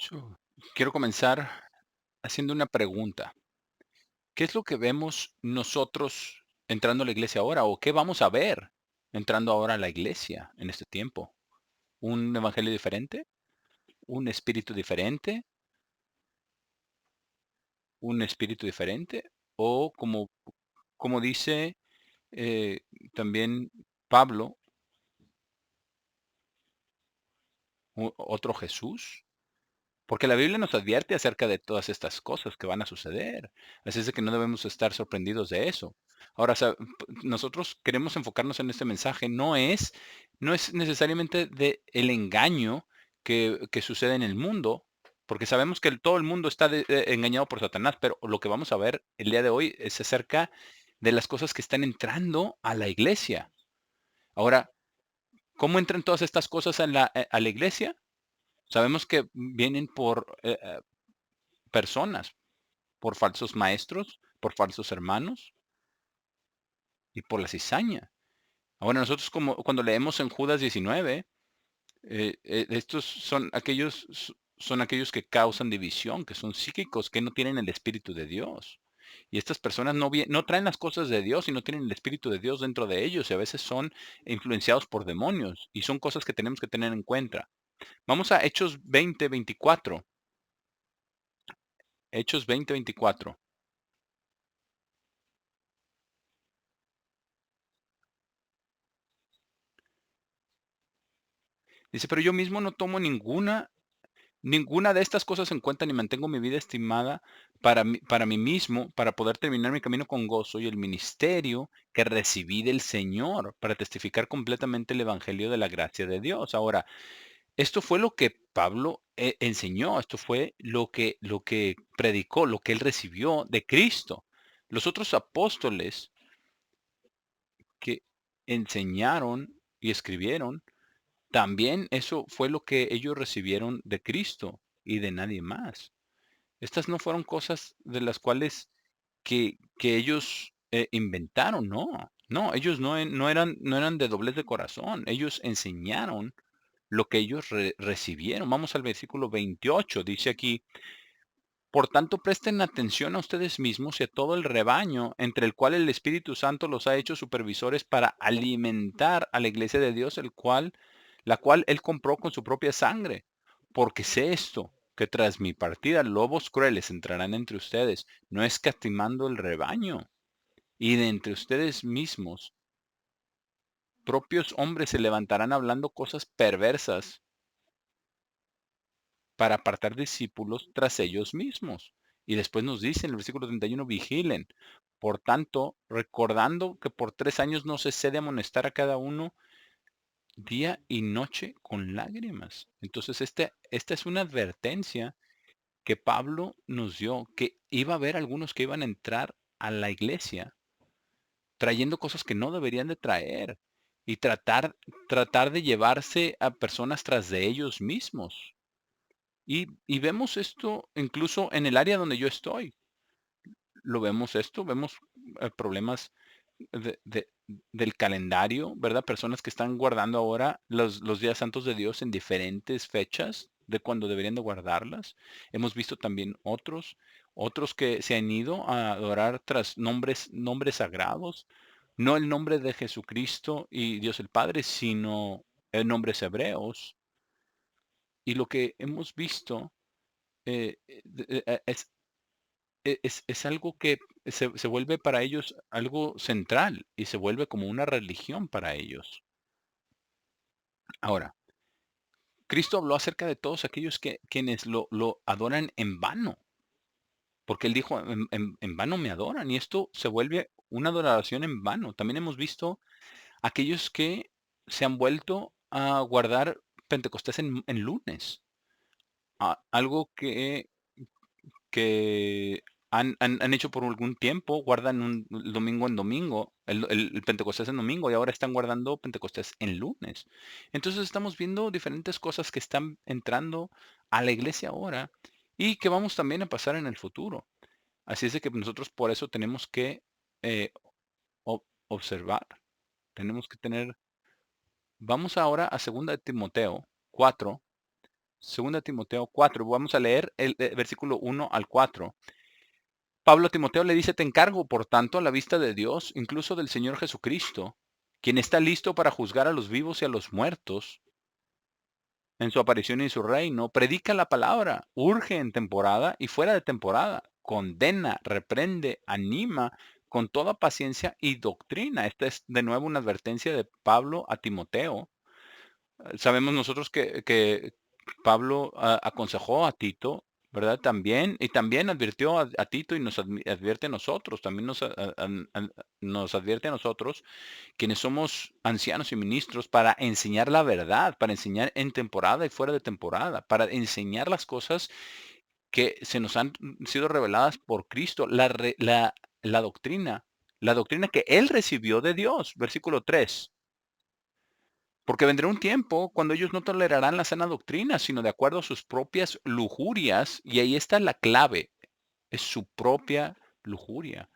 So, quiero comenzar haciendo una pregunta. ¿Qué es lo que vemos nosotros entrando a la iglesia ahora? ¿O qué vamos a ver entrando ahora a la iglesia en este tiempo? ¿Un evangelio diferente? ¿Un espíritu diferente? ¿Un espíritu diferente? ¿O como dice eh, también Pablo, otro Jesús? Porque la Biblia nos advierte acerca de todas estas cosas que van a suceder. Así es de que no debemos estar sorprendidos de eso. Ahora, nosotros queremos enfocarnos en este mensaje. No es necesariamente de el engaño que sucede en el mundo, porque sabemos que todo el mundo está engañado por Satanás, pero lo que vamos a ver el día de hoy es acerca de las cosas que están entrando a la iglesia. Ahora, ¿cómo entran todas estas cosas a la iglesia? Sabemos que vienen por personas, por falsos maestros, por falsos hermanos y por la cizaña. Ahora nosotros como cuando leemos en Judas 19, estos son aquellos que causan división, que son psíquicos, que no tienen el Espíritu de Dios. Y estas personas no traen las cosas de Dios y no tienen el Espíritu de Dios dentro de ellos y a veces son influenciados por demonios y son cosas que tenemos que tener en cuenta. Vamos a Hechos 20:24. Hechos 20:24. Dice, pero yo mismo no tomo ninguna de estas cosas en cuenta, ni mantengo mi vida estimada para mí mismo, para poder terminar mi camino con gozo y el ministerio que recibí del Señor, para testificar completamente el evangelio de la gracia de Dios. Ahora, esto fue lo que Pablo enseñó, esto fue lo que predicó, lo que él recibió de Cristo. Los otros apóstoles que enseñaron y escribieron, también eso fue lo que ellos recibieron de Cristo y de nadie más. Estas no fueron cosas de las cuales que ellos inventaron, no. No, ellos no eran de doblez de corazón. Ellos enseñaron lo que ellos recibieron. Vamos al versículo 28. Dice aquí, por tanto, presten atención a ustedes mismos y a todo el rebaño entre el cual el Espíritu Santo los ha hecho supervisores para alimentar a la iglesia de Dios, la cual él compró con su propia sangre. Porque sé esto, que tras mi partida lobos crueles entrarán entre ustedes, no escatimando el rebaño. Y de entre ustedes mismos, propios hombres se levantarán hablando cosas perversas para apartar discípulos tras ellos mismos. Y después nos dice en el versículo 31, vigilen. Por tanto, recordando que por 3 años no cesé de amonestar a cada uno día y noche con lágrimas. Entonces, esta es una advertencia que Pablo nos dio, que iba a haber algunos que iban a entrar a la iglesia trayendo cosas que no deberían de traer y tratar de llevarse a personas tras de ellos mismos. Y vemos esto incluso en el área donde yo estoy. Lo vemos esto, vemos problemas del calendario, ¿verdad? Personas que están guardando ahora los días santos de Dios en diferentes fechas de cuando deberían de guardarlas. Hemos visto también otros que se han ido a adorar tras nombres sagrados, no el nombre de Jesucristo y Dios el Padre, sino nombres hebreos. Y lo que hemos visto es algo que se vuelve para ellos algo central y se vuelve como una religión para ellos. Ahora, Cristo habló acerca de todos aquellos quienes lo adoran en vano, porque él dijo, en vano me adoran, y esto se vuelve una adoración en vano. También hemos visto aquellos que se han vuelto a guardar Pentecostés en lunes, algo que han hecho por algún tiempo, guardan el domingo en domingo, el Pentecostés en domingo, y ahora están guardando Pentecostés en lunes. Entonces estamos viendo diferentes cosas que están entrando a la iglesia ahora y que vamos también a pasar en el futuro. Así es de que nosotros por eso tenemos que eh, observar, tenemos que tener. Vamos ahora a 2 de Timoteo 4, Segunda Timoteo 4. Vamos a leer el versículo 1 al 4. Pablo a Timoteo le dice, te encargo, por tanto, a la vista de Dios, incluso del Señor Jesucristo, quien está listo para juzgar a los vivos y a los muertos en su aparición y en su reino, predica la palabra, urge en temporada y fuera de temporada, condena, reprende, anima con toda paciencia y doctrina. Esta es de nuevo una advertencia de Pablo a Timoteo. Sabemos nosotros que Pablo aconsejó a Tito, ¿verdad? También, y también advirtió a Tito y nos advierte a nosotros, también nos advierte a nosotros, quienes somos ancianos y ministros, para enseñar la verdad, para enseñar en temporada y fuera de temporada, para enseñar las cosas que se nos han sido reveladas por Cristo, la doctrina que Él recibió de Dios. Versículo 3. Porque vendrá un tiempo cuando ellos no tolerarán la sana doctrina, sino de acuerdo a sus propias lujurias. Y ahí está la clave. Es su propia lujuria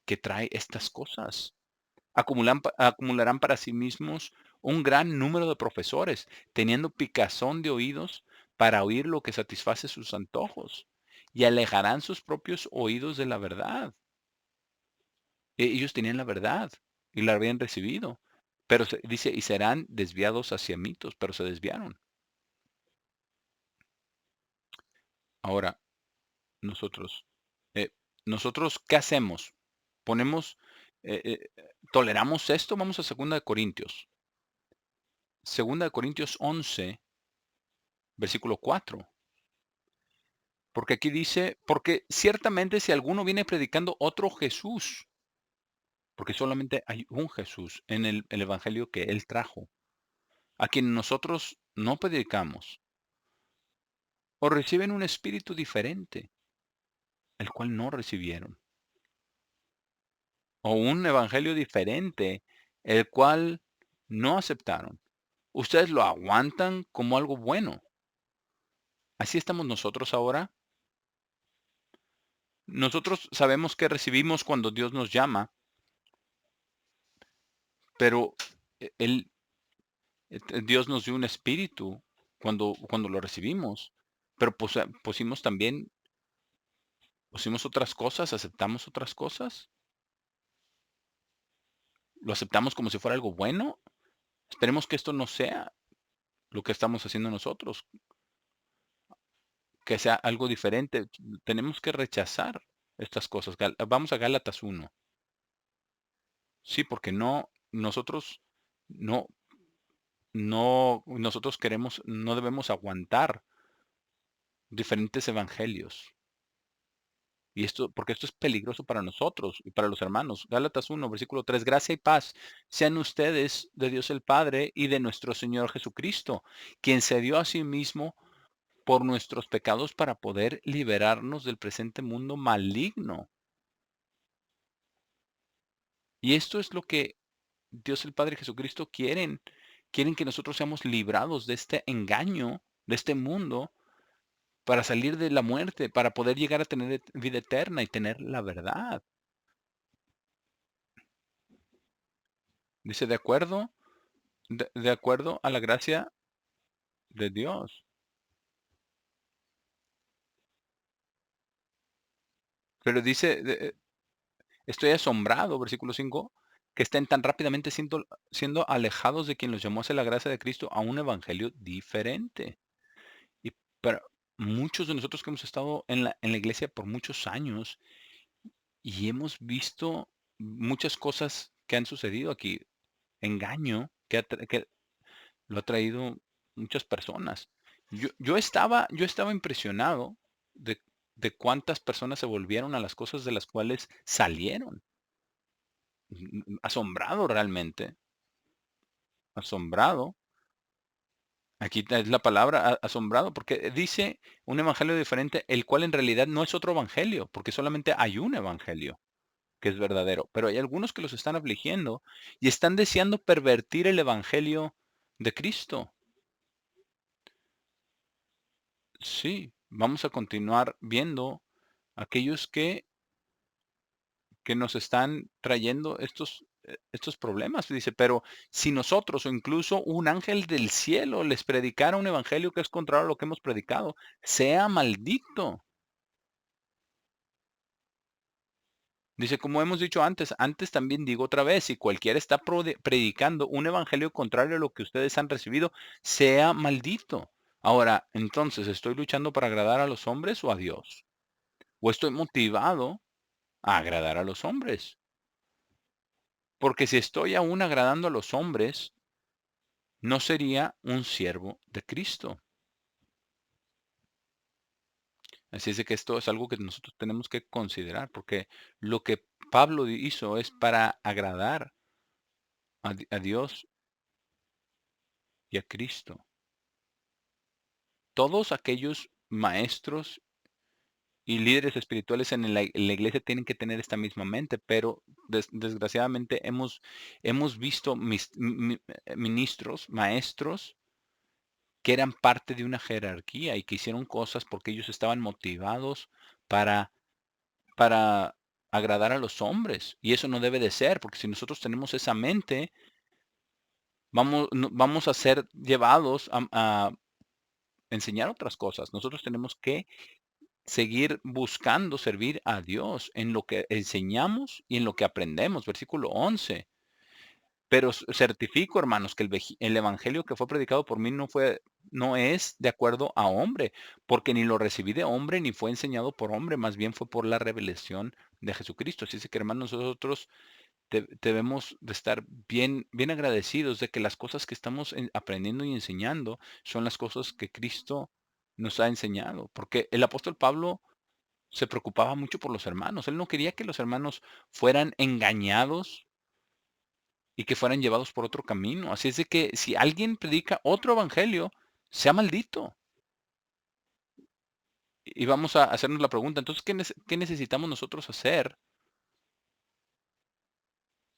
que trae estas cosas. Acumularán para sí mismos un gran número de profesores, teniendo picazón de oídos para oír lo que satisface sus antojos. Y alejarán sus propios oídos de la verdad. Ellos tenían la verdad y la habían recibido. Pero dice, y serán desviados hacia mitos, pero se desviaron. Ahora, nosotros, eh, ¿qué hacemos? Ponemos, ¿toleramos esto? Vamos a Segunda de Corintios. Segunda de Corintios 11, versículo 4. Porque aquí dice, porque ciertamente si alguno viene predicando otro Jesús, porque solamente hay un Jesús en el evangelio que él trajo, a quien nosotros no predicamos, o reciben un espíritu diferente, el cual no recibieron, o un evangelio diferente, el cual no aceptaron. Ustedes lo aguantan como algo bueno. Así estamos nosotros ahora. Nosotros sabemos que recibimos cuando Dios nos llama, pero Él, Dios nos dio un espíritu cuando lo recibimos, pero pusimos otras cosas, aceptamos otras cosas, lo aceptamos como si fuera algo bueno. Esperemos que esto no sea lo que estamos haciendo nosotros, que sea algo diferente. Tenemos que rechazar estas cosas. Vamos a Gálatas 1. Sí, porque no, nosotros no debemos aguantar diferentes evangelios. Y porque esto es peligroso para nosotros y para los hermanos. Gálatas 1, versículo 3. Gracia y paz sean ustedes de Dios el Padre y de nuestro Señor Jesucristo, quien se dio a sí mismo por nuestros pecados para poder liberarnos del presente mundo maligno. Y esto es lo que Dios el Padre y Jesucristo quieren. Quieren que nosotros seamos librados de este engaño, de este mundo, para salir de la muerte, para poder llegar a tener vida eterna y tener la verdad. Dice, de acuerdo a la gracia de Dios. Pero dice, estoy asombrado, versículo 5, que estén tan rápidamente siendo alejados de quien los llamó hacia la gracia de Cristo a un evangelio diferente. Y pero muchos de nosotros que hemos estado en la iglesia por muchos años y hemos visto muchas cosas que han sucedido aquí, engaño que lo ha traído muchas personas. Yo estaba impresionado de, de cuántas personas se volvieron a las cosas de las cuales salieron. Asombrado realmente, asombrado. Aquí es la palabra asombrado, porque dice un evangelio diferente, el cual en realidad no es otro evangelio, porque solamente hay un evangelio que es verdadero. Pero hay algunos que los están afligiendo y están deseando pervertir el evangelio de Cristo. Sí, vamos a continuar viendo aquellos que nos están trayendo estos problemas. Dice, pero si nosotros o incluso un ángel del cielo les predicara un evangelio que es contrario a lo que hemos predicado, sea maldito. Dice, como hemos dicho antes, antes también digo otra vez, si cualquiera está predicando un evangelio contrario a lo que ustedes han recibido, sea maldito. Ahora, entonces, ¿estoy luchando para agradar a los hombres o a Dios? ¿O estoy motivado a agradar a los hombres? Porque si estoy aún agradando a los hombres, no sería un siervo de Cristo. Así es de que esto es algo que nosotros tenemos que considerar, porque lo que Pablo hizo es para agradar a Dios y a Cristo. Todos aquellos maestros y líderes espirituales en la iglesia tienen que tener esta misma mente, pero desgraciadamente hemos visto ministros, maestros, que eran parte de una jerarquía y que hicieron cosas porque ellos estaban motivados para, para agradar a los hombres. Y eso no debe de ser, porque si nosotros tenemos esa mente, vamos a ser llevados a enseñar otras cosas. Nosotros tenemos que seguir buscando servir a Dios en lo que enseñamos y en lo que aprendemos. Versículo 11. Pero certifico, hermanos, que el evangelio que fue predicado por mí no es de acuerdo a hombre, porque ni lo recibí de hombre, ni fue enseñado por hombre, más bien fue por la revelación de Jesucristo. Así es que, hermanos, nosotros debemos de estar bien, bien agradecidos de que las cosas que estamos aprendiendo y enseñando son las cosas que Cristo nos ha enseñado. Porque el apóstol Pablo se preocupaba mucho por los hermanos. Él no quería que los hermanos fueran engañados y que fueran llevados por otro camino. Así es de que si alguien predica otro evangelio, sea maldito. Y vamos a hacernos la pregunta, entonces, ¿qué necesitamos nosotros hacer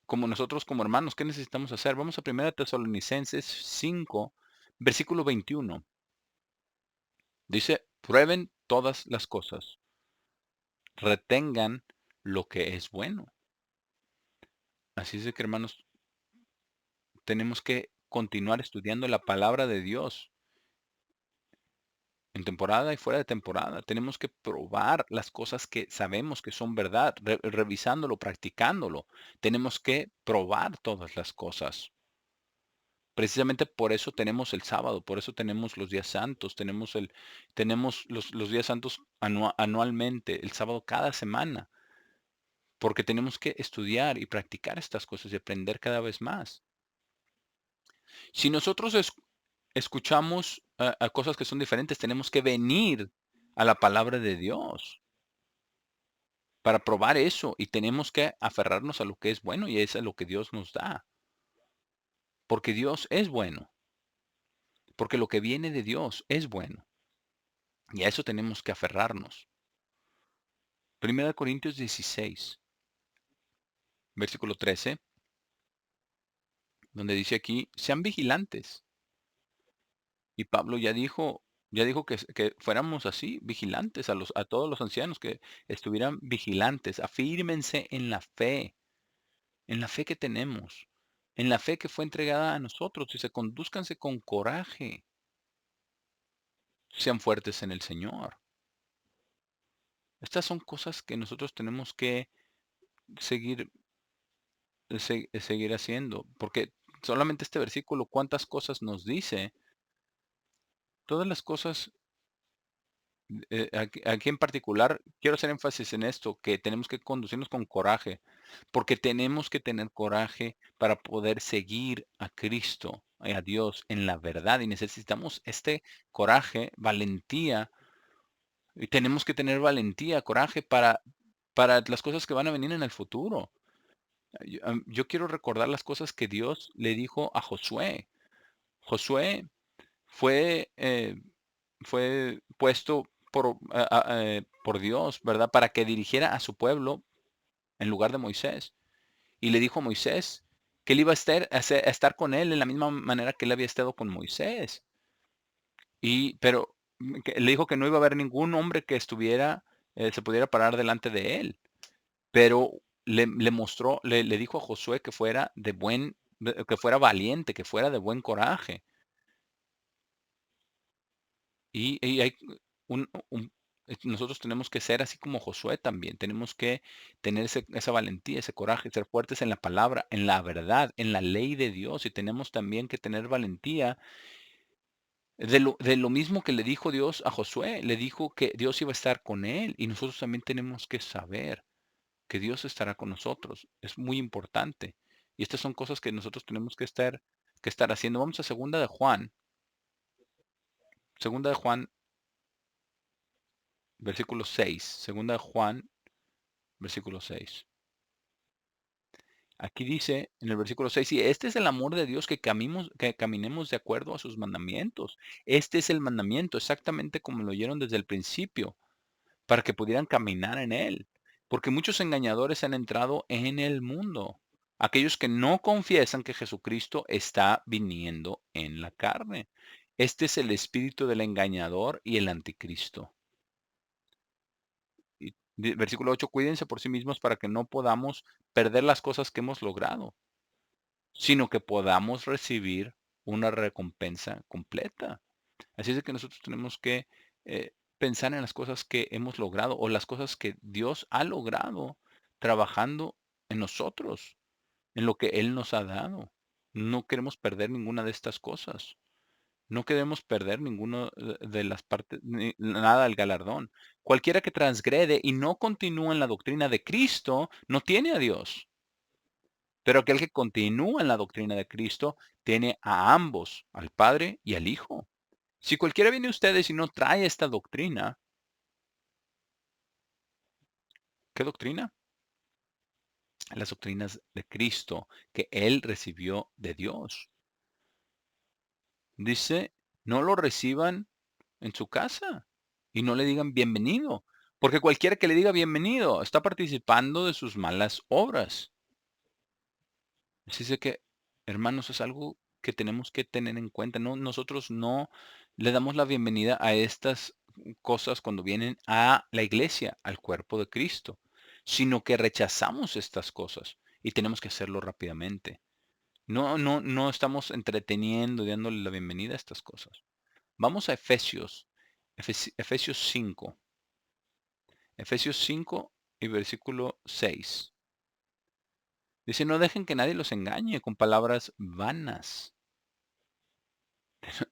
como nosotros como hermanos? ¿Qué necesitamos hacer? Vamos a 1 Tesalonicenses 5, versículo 21. Dice, prueben todas las cosas, retengan lo que es bueno. Así es de que, hermanos, tenemos que continuar estudiando la palabra de Dios en temporada y fuera de temporada. Tenemos que probar las cosas que sabemos que son verdad, revisándolo, practicándolo. Tenemos que probar todas las cosas. Precisamente por eso tenemos el sábado, por eso tenemos los días santos, tenemos los días santos anualmente, el sábado cada semana, porque tenemos que estudiar y practicar estas cosas y aprender cada vez más. Si nosotros escuchamos a cosas que son diferentes, tenemos que venir a la palabra de Dios para probar eso y tenemos que aferrarnos a lo que es bueno y es a lo que Dios nos da, porque Dios es bueno, porque lo que viene de Dios es bueno y a eso tenemos que aferrarnos. Primera de Corintios 16, versículo 13, donde dice aquí, sean vigilantes. Y Pablo ya dijo que fuéramos así, vigilantes a todos los ancianos, que estuvieran vigilantes, afírmense en la fe que tenemos, en la fe que fue entregada a nosotros, y se conduzcanse con coraje, sean fuertes en el Señor. Estas son cosas que nosotros tenemos que seguir, seguir haciendo, porque solamente este versículo, cuántas cosas nos dice, todas las cosas. Aquí en particular, quiero hacer énfasis en esto, que tenemos que conducirnos con coraje, porque tenemos que tener coraje para poder seguir a Cristo, a Dios en la verdad, y necesitamos este coraje, valentía, y tenemos que tener valentía, coraje para las cosas que van a venir en el futuro. Yo quiero recordar las cosas que Dios le dijo a Josué. Josué fue, fue puesto por Dios, ¿verdad? Para que dirigiera a su pueblo en lugar de Moisés. Y le dijo a Moisés que él iba a estar con él en la misma manera que él había estado con Moisés. Pero que le dijo que no iba a haber ningún hombre que se pudiera parar delante de él. Pero le mostró, le dijo a Josué que fuera que fuera valiente, que fuera de buen coraje. Y hay nosotros tenemos que ser así como Josué también, tenemos que tener esa valentía, ese coraje, ser fuertes en la palabra, en la verdad, en la ley de Dios, y tenemos también que tener valentía de lo mismo que le dijo Dios a Josué, le dijo que Dios iba a estar con él, y nosotros también tenemos que saber que Dios estará con nosotros. Es muy importante. Y estas son cosas que nosotros tenemos que estar haciendo. Vamos a segunda de Juan, versículo 6. Segunda de Juan, versículo 6. Aquí dice en el versículo 6, y este es el amor de Dios, que caminemos de acuerdo a sus mandamientos. Este es el mandamiento, exactamente como lo oyeron desde el principio, para que pudieran caminar en él. Porque muchos engañadores han entrado en el mundo. Aquellos que no confiesan que Jesucristo está viniendo en la carne. Este es el espíritu del engañador y el anticristo. Y versículo 8, cuídense por sí mismos para que no podamos perder las cosas que hemos logrado, sino que podamos recibir una recompensa completa. Así es de que nosotros tenemos que pensar en las cosas que hemos logrado o las cosas que Dios ha logrado trabajando en nosotros, en lo que Él nos ha dado. No queremos perder ninguna de estas cosas. No queremos perder ninguna de las partes, nada del galardón. Cualquiera que transgrede y no continúa en la doctrina de Cristo, no tiene a Dios. Pero aquel que continúa en la doctrina de Cristo tiene a ambos, al Padre y al Hijo. Si cualquiera viene a ustedes y no trae esta doctrina, ¿qué doctrina? Las doctrinas de Cristo que Él recibió de Dios. Dice, no lo reciban en su casa y no le digan bienvenido, porque cualquiera que le diga bienvenido está participando de sus malas obras. Así es que, hermanos, es algo que tenemos que tener en cuenta. No, nosotros no le damos la bienvenida a estas cosas cuando vienen a la iglesia, al cuerpo de Cristo, sino que rechazamos estas cosas y tenemos que hacerlo rápidamente. No, no, no estamos entreteniendo y dándole la bienvenida a estas cosas. Vamos a Efesios 5, Efesios 5 y versículo 6. Dice, no dejen que nadie los engañe con palabras vanas.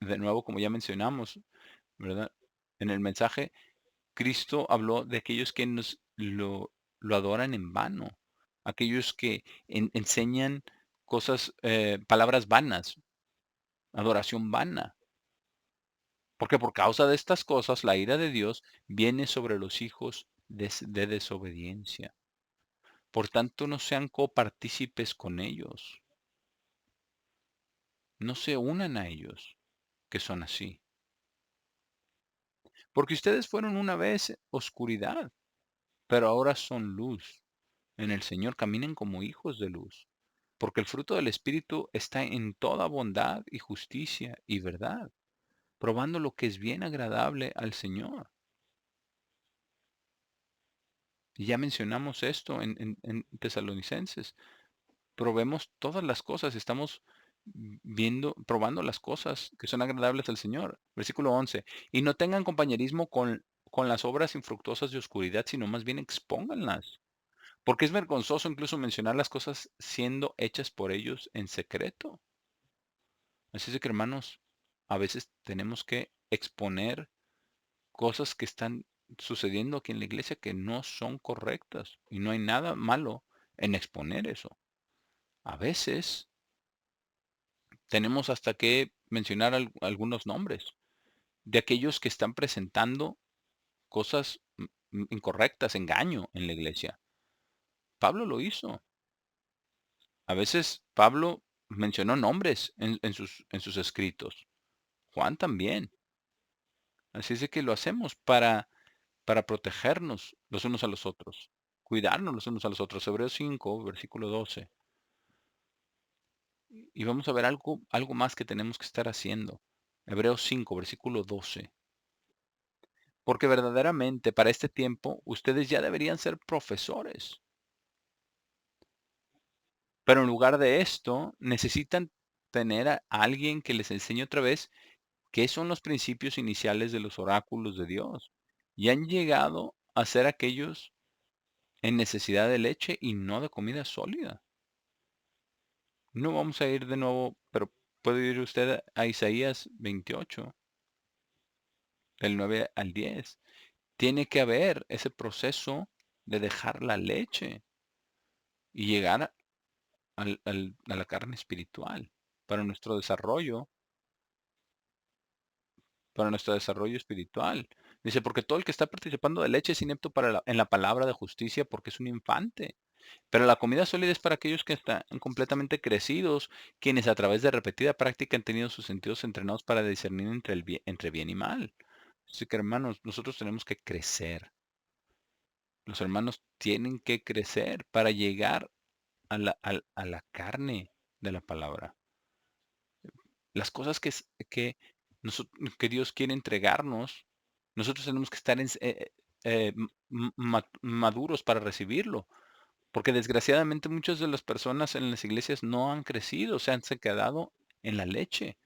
De nuevo, como ya mencionamos, ¿verdad? En el mensaje, Cristo habló de aquellos que lo adoran en vano, aquellos que enseñan cosas, palabras vanas, adoración vana. Porque por causa de estas cosas, la ira de Dios viene sobre los hijos de desobediencia. Por tanto, no sean copartícipes con ellos. No se unan a ellos, que son así. Porque ustedes fueron una vez oscuridad, pero ahora son luz. En el Señor caminen como hijos de luz. Porque el fruto del Espíritu está en toda bondad y justicia y verdad, probando lo que es bien agradable al Señor. Y ya mencionamos esto en Tesalonicenses. Probemos todas las cosas, estamos viendo, probando las cosas que son agradables al Señor. Versículo 11. Y no tengan compañerismo con las obras infructuosas de oscuridad, sino más bien expónganlas. Porque es vergonzoso incluso mencionar las cosas siendo hechas por ellos en secreto. Así es que, hermanos, a veces tenemos que exponer cosas que están sucediendo aquí en la iglesia que no son correctas. Y no hay nada malo en exponer eso. A veces tenemos hasta que mencionar algunos nombres de aquellos que están presentando cosas incorrectas, engaño en la iglesia. Pablo lo hizo. A veces Pablo mencionó nombres en sus escritos. Juan también. Así es de que lo hacemos para protegernos los unos a los otros, cuidarnos los unos a los otros. Hebreos 5, versículo 12. Y vamos a ver algo más que tenemos que estar haciendo. Hebreos 5, versículo 12. Porque verdaderamente para este tiempo ustedes ya deberían ser profesores. Pero en lugar de esto, necesitan tener a alguien que les enseñe otra vez qué son los principios iniciales de los oráculos de Dios. Y han llegado a ser aquellos en necesidad de leche y no de comida sólida. No vamos a ir de nuevo, pero puede ir usted a Isaías 28, del 9 al 10. Tiene que haber ese proceso de dejar la leche y llegar a la carne espiritual para nuestro desarrollo, para nuestro desarrollo espiritual. Dice, porque todo el que está participando de leche es inepto en la palabra de justicia porque es un infante. Pero la comida sólida es para aquellos que están completamente crecidos, quienes a través de repetida práctica han tenido sus sentidos entrenados para discernir entre bien y mal. Así que hermanos, nosotros tenemos que crecer. Los hermanos tienen que crecer para llegar a la carne de la palabra. Las cosas que Dios quiere entregarnos, nosotros tenemos que estar maduros para recibirlo. Porque desgraciadamente muchas de las personas en las iglesias no han crecido, se han quedado en la leche.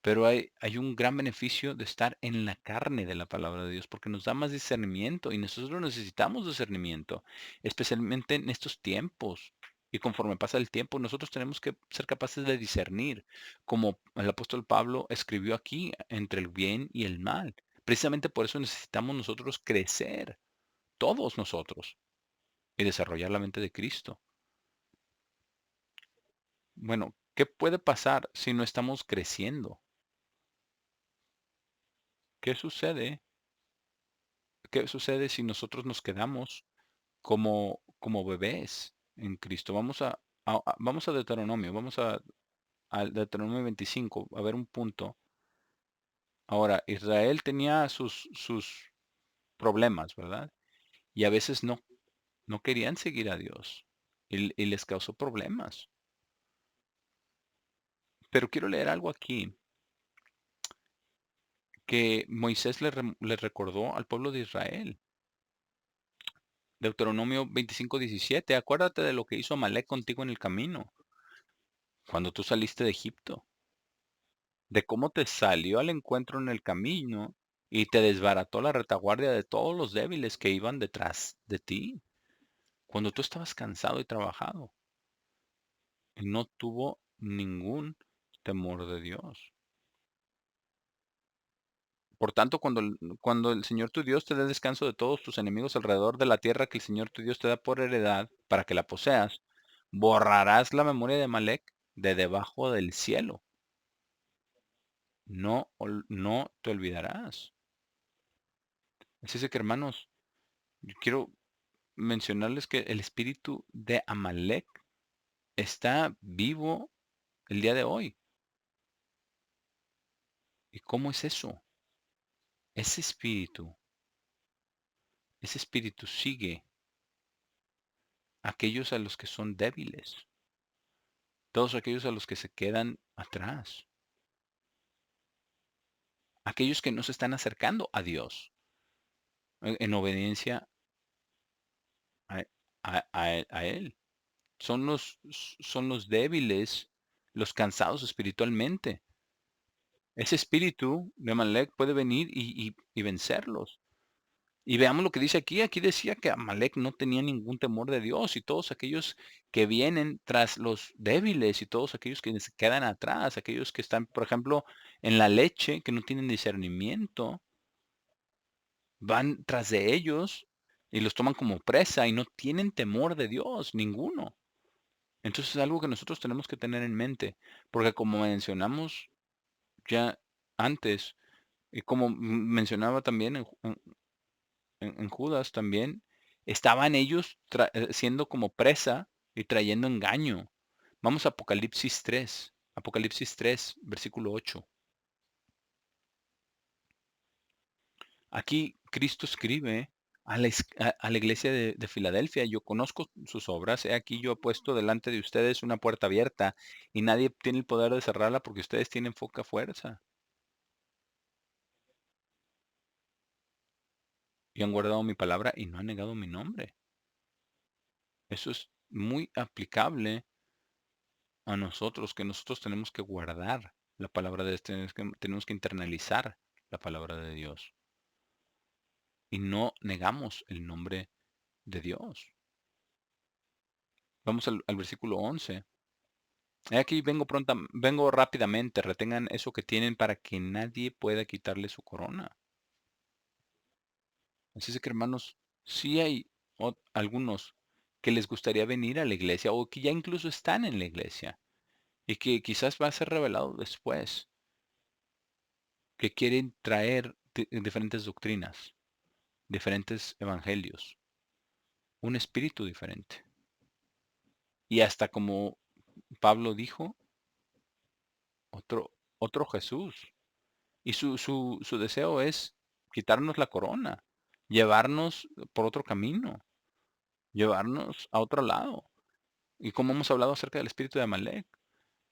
Pero hay un gran beneficio de estar en la carne de la palabra de Dios, porque nos da más discernimiento y nosotros necesitamos discernimiento, especialmente en estos tiempos. Y conforme pasa el tiempo, nosotros tenemos que ser capaces de discernir, como el apóstol Pablo escribió aquí, entre el bien y el mal. Precisamente por eso necesitamos nosotros crecer, todos nosotros, y desarrollar la mente de Cristo. Bueno, ¿qué puede pasar si no estamos creciendo? ¿Qué sucede? ¿Qué sucede si nosotros nos quedamos como bebés en Cristo? Vamos a Deuteronomio, al Deuteronomio 25, a ver un punto. Ahora, Israel tenía sus problemas, ¿verdad? Y a veces no querían seguir a Dios y les causó problemas. Pero quiero leer algo aquí que Moisés le recordó al pueblo de Israel. Deuteronomio 25:17. Acuérdate de lo que hizo Amalek contigo en el camino, cuando tú saliste de Egipto, de cómo te salió al encuentro en el camino y te desbarató la retaguardia de todos los débiles que iban detrás de ti, cuando tú estabas cansado y trabajado, y no tuvo ningún temor de Dios. Por tanto, cuando el Señor tu Dios te dé descanso de todos tus enemigos alrededor de la tierra que el Señor tu Dios te da por heredad para que la poseas, borrarás la memoria de Amalek de debajo del cielo. No te olvidarás. Así es que, hermanos, yo quiero mencionarles que el espíritu de Amalek está vivo el día de hoy. ¿Y cómo es eso? Ese espíritu sigue a aquellos a los que son débiles, todos aquellos a los que se quedan atrás, aquellos que no se están acercando a Dios en obediencia a, a Él. Son los débiles, los cansados espiritualmente. Ese espíritu de Amalek puede venir y vencerlos. Y veamos lo que dice aquí. Aquí decía que Amalek no tenía ningún temor de Dios y todos aquellos que vienen tras los débiles y todos aquellos que se quedan atrás, aquellos que están, por ejemplo, en la leche, que no tienen discernimiento, van tras de ellos y los toman como presa y no tienen temor de Dios, ninguno. Entonces es algo que nosotros tenemos que tener en mente, porque como mencionamos ya antes, y como mencionaba también en Judas también, estaban ellos siendo como presa y trayendo engaño. Vamos a Apocalipsis 3, versículo 8. Aquí Cristo escribe a la iglesia de Filadelfia: yo conozco sus obras, he aquí yo he puesto delante de ustedes una puerta abierta y nadie tiene el poder de cerrarla porque ustedes tienen poca fuerza y han guardado mi palabra y no han negado mi nombre. Eso es muy aplicable a nosotros, que nosotros tenemos que guardar la palabra de Dios, tenemos que internalizar la palabra de Dios y no negamos el nombre de Dios. Vamos al versículo 11. He aquí vengo rápidamente, retengan eso que tienen para que nadie pueda quitarle su corona. Así es que, hermanos, sí hay algunos que les gustaría venir a la iglesia o que ya incluso están en la iglesia y que quizás va a ser revelado después, que quieren traer diferentes doctrinas, diferentes evangelios, un espíritu diferente. Y hasta como Pablo dijo, otro, otro Jesús. Y su deseo es quitarnos la corona, llevarnos por otro camino, llevarnos a otro lado. Y como hemos hablado acerca del espíritu de Amalek,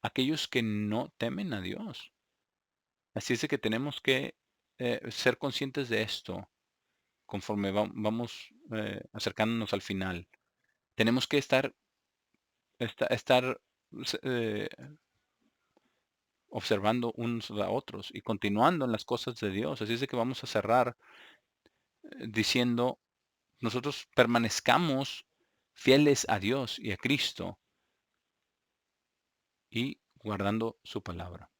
aquellos que no temen a Dios. Así es de que tenemos que ser conscientes de esto conforme vamos acercándonos al final. Tenemos que estar eh, observando unos a otros y continuando en las cosas de Dios. Así es de que vamos a cerrar diciendo, nosotros permanezcamos fieles a Dios y a Cristo y guardando su palabra.